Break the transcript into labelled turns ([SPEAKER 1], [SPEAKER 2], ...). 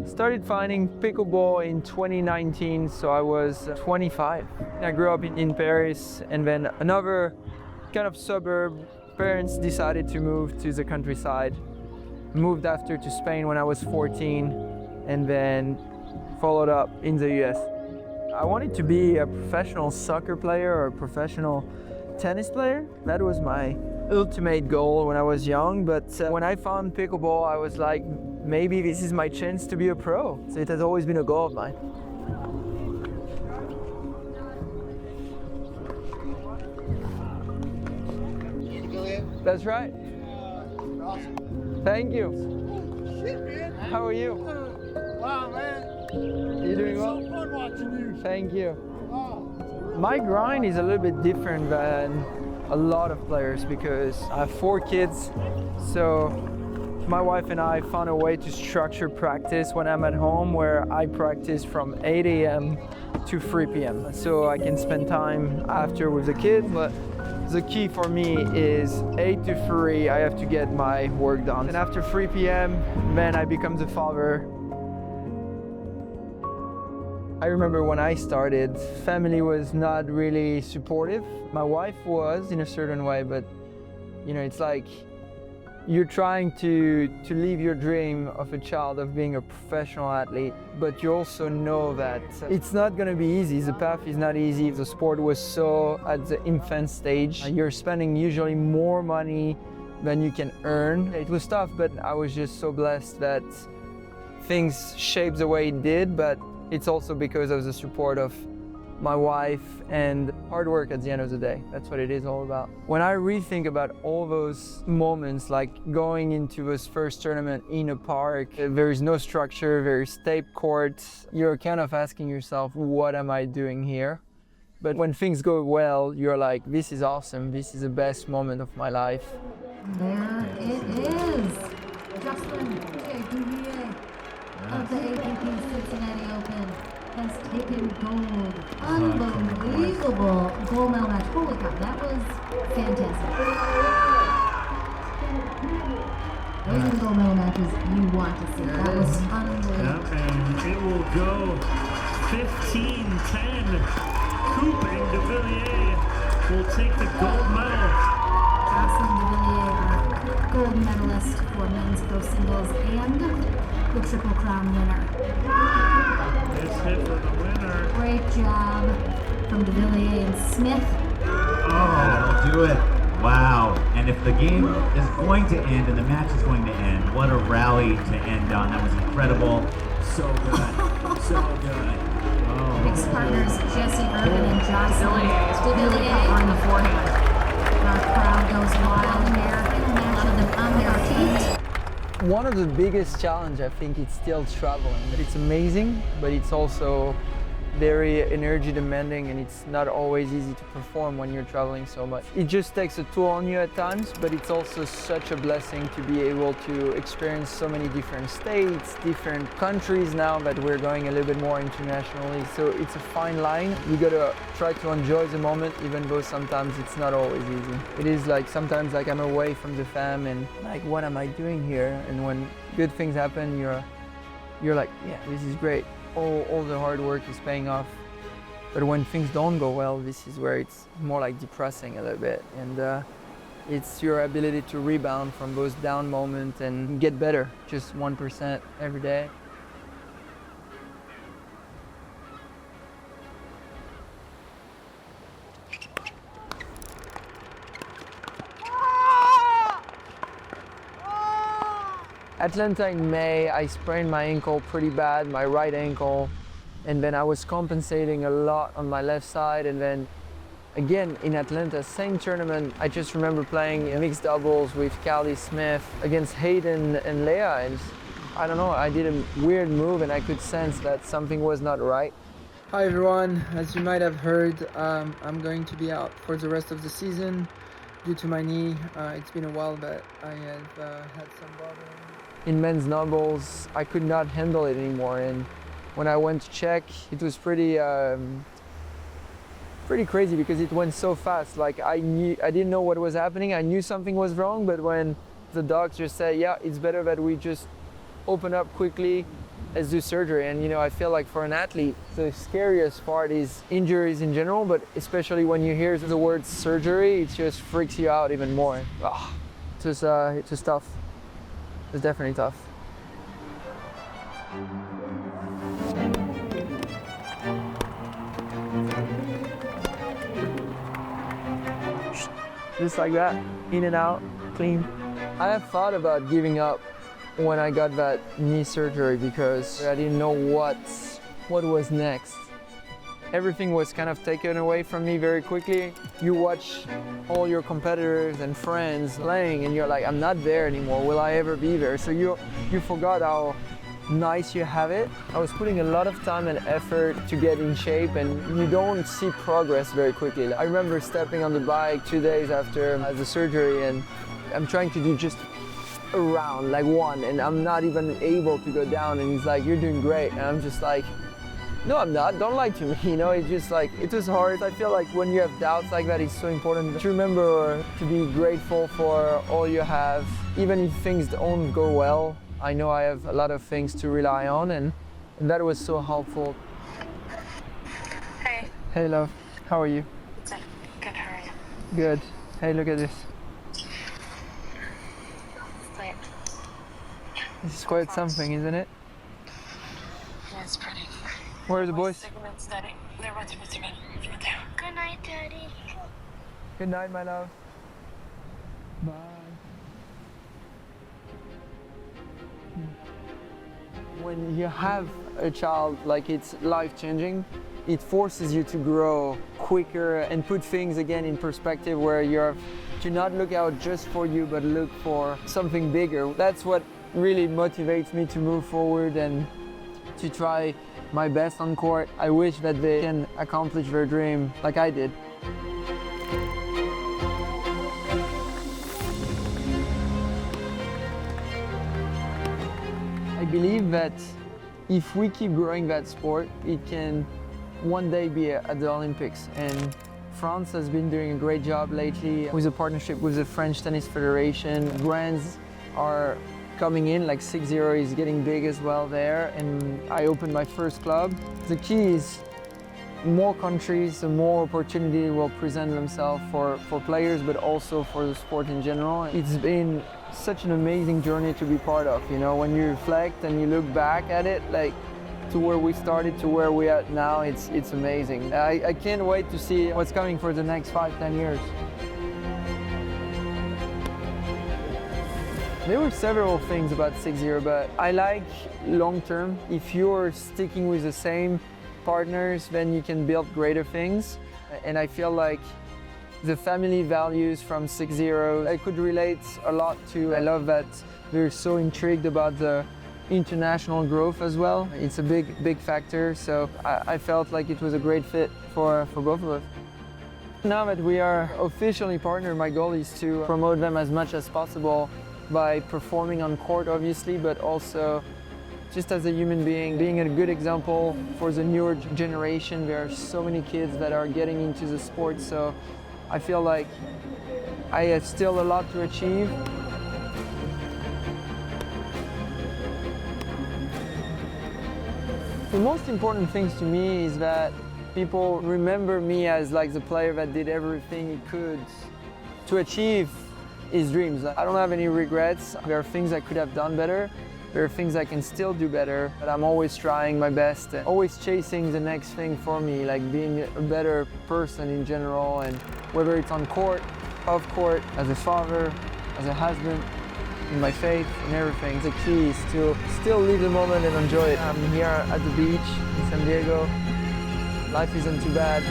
[SPEAKER 1] Started finding pickleball in 2019, so I was 25. I grew up in Paris, and then another kind of suburb. Parents decided to move to the countryside. Moved after to Spain when I was 14, and then followed up in the US. I wanted to be a professional soccer player or a professional tennis player. That was my ultimate goal when I was young, but when I found pickleball, I was like, maybe this is my chance to be a pro. So it has always been a goal of mine.
[SPEAKER 2] Jay Devilliers?
[SPEAKER 1] That's right.
[SPEAKER 2] Awesome.
[SPEAKER 1] Thank you.
[SPEAKER 2] Oh, shit, man.
[SPEAKER 1] How are you?
[SPEAKER 2] Wow, man.
[SPEAKER 1] You doing well?
[SPEAKER 2] It's so fun watching you.
[SPEAKER 1] Thank you.
[SPEAKER 2] Oh.
[SPEAKER 1] My grind is a little bit different than a lot of players because I have 4 kids. So my wife and I found a way to structure practice when I'm at home, where I practice from 8 a.m. to 3 p.m. so I can spend time after with the kids. But the key for me is 8 to 3, I have to get my work done. And after 3 p.m, then I become the father. I remember when I started, family was not really supportive. My wife was in a certain way, but you know, it's like you're trying to live your dream of a child of being a professional athlete, but you also know that it's not going to be easy. The path is not easy. The sport was so at the infant stage. You're spending usually more money than you can earn. It was tough, but I was just so blessed that things shaped the way it did, but it's also because of the support of my wife and hard work at the end of the day. That's what it is all about. When I rethink about all those moments, like going into this first tournament in a park, there is no structure, there's taped courts, you're kind of asking yourself, what am I doing here? But when things go well, you're like, this is awesome, this is the best moment of my life.
[SPEAKER 3] There it is. Justin Jay Devilliers of the APP Cincinnati Open has taken gold. Unbelievable gold medal match. Holy cow, that was fantastic. Those are the gold medal matches you want to see. That was unbelievable.
[SPEAKER 4] And it will go 15-10. Couping Devilliers will take the gold medal.
[SPEAKER 3] Jocelyn Devilliers, gold medalist for men's pro singles and the Triple Crown winner.
[SPEAKER 4] This hit for the winner.
[SPEAKER 3] Great job from Devilliers and Smith.
[SPEAKER 5] Oh, that'll do it. Wow. And if the game is going to end and the match is going to end, what a rally to end on. That was incredible. So good. So good. Oh.
[SPEAKER 3] Mixed partners Jesse Irvin and Jocelyn Devilliers
[SPEAKER 6] on the forehand.
[SPEAKER 3] Our crowd goes wild here. A lot of them on their feet.
[SPEAKER 1] One of the biggest challenges, I think, is still traveling. It's amazing, but it's also very energy demanding, and it's not always easy to perform when you're traveling so much. It just takes a toll on you at times, but it's also such a blessing to be able to experience so many different states, different countries now that we're going a little bit more internationally. So it's a fine line. You gotta try to enjoy the moment, even though sometimes it's not always easy. It is like sometimes like I'm away from the fam and like, what am I doing here? And when good things happen, you're like, yeah, this is great. All the hard work is paying off. But when things don't go well, this is where it's more like depressing a little bit. And it's your ability to rebound from those down moments and get better, just 1% every day. Atlanta in May, I sprained my ankle pretty bad, my right ankle, and then I was compensating a lot on my left side, and then again in Atlanta, same tournament, I just remember playing mixed doubles with Callie Smith against Hayden and Leah, and I don't know, I did a weird move and I could sense that something was not right. Hi everyone, as you might have heard, I'm going to be out for the rest of the season due to my knee. It's been a while that I have had some bothering. In men's doubles, I could not handle it anymore, and when I went to check, it was pretty crazy because it went so fast. Like I didn't know what was happening. I knew something was wrong, but when the doctor said, yeah, it's better that we just open up quickly, let's do surgery. And you know, I feel like for an athlete, the scariest part is injuries in general, but especially when you hear the word surgery, it just freaks you out even more. It's just tough. It's definitely tough. Just like that, in and out, clean. I have thought about giving up when I got that knee surgery because I didn't know what was next. Everything was kind of taken away from me very quickly. You watch all your competitors and friends playing and you're like, I'm not there anymore, will I ever be there? So you forgot how nice you have it. I was putting a lot of time and effort to get in shape and you don't see progress very quickly. I remember stepping on the bike 2 days after the surgery and I'm trying to do just a round, like one, and I'm not even able to go down and he's like, you're doing great. And I'm just like, no, I'm not, don't lie to me, you know, it's just like, it was hard. I feel like when you have doubts like that, it's so important to remember to be grateful for all you have. Even if things don't go well, I know I have a lot of things to rely on and that was so helpful.
[SPEAKER 6] Hey.
[SPEAKER 1] Hey love, how are you?
[SPEAKER 6] Good, how are you?
[SPEAKER 1] Good. Hey, look at this.
[SPEAKER 6] Wait.
[SPEAKER 1] This is quite something, isn't it?
[SPEAKER 6] Yeah, it's pretty.
[SPEAKER 1] Where are the boys?
[SPEAKER 6] Steady. They're right to bed. Good night, Daddy.
[SPEAKER 1] Good night, my love. Bye. When you have a child, like it's life-changing, it forces you to grow quicker and put things again in perspective where you have to not look out just for you, but look for something bigger. That's what really motivates me to move forward and to try my best on court. I wish that they can accomplish their dream like I did. I believe that if we keep growing that sport, it can one day be at the Olympics. And France has been doing a great job lately with a partnership with the French Tennis Federation. Brands are coming in, like 6-0 is getting big as well there. And I opened my first club. The key is more countries, more opportunity will present themselves for players, but also for the sport in general. It's been such an amazing journey to be part of, you know, when you reflect and you look back at it, like to where we started to where we are now, it's amazing. I can't wait to see what's coming for the next 5-10 years. There were several things about 6-0, but I like long term. If you're sticking with the same partners, then you can build greater things. And I feel like the family values from 6-0, I could relate a lot to. I love that they're so intrigued about the international growth as well. It's a big factor, so I felt like it was a great fit for both of us. Now that we are officially partnered, my goal is to promote them as much as possible by performing on court, obviously, but also just as a human being a good example for the newer generation. There are so many kids that are getting into the sport, so I feel like I have still a lot to achieve. The most important things to me is that people remember me as like the player that did everything he could to achieve his dreams. I don't have any regrets. There are things I could have done better. There are things I can still do better, but I'm always trying my best, always chasing the next thing for me, like being a better person in general, and whether it's on court, off court, as a father, as a husband, in my faith, and everything. The key is to still live the moment and enjoy it. I'm here at the beach in San Diego. Life isn't too bad.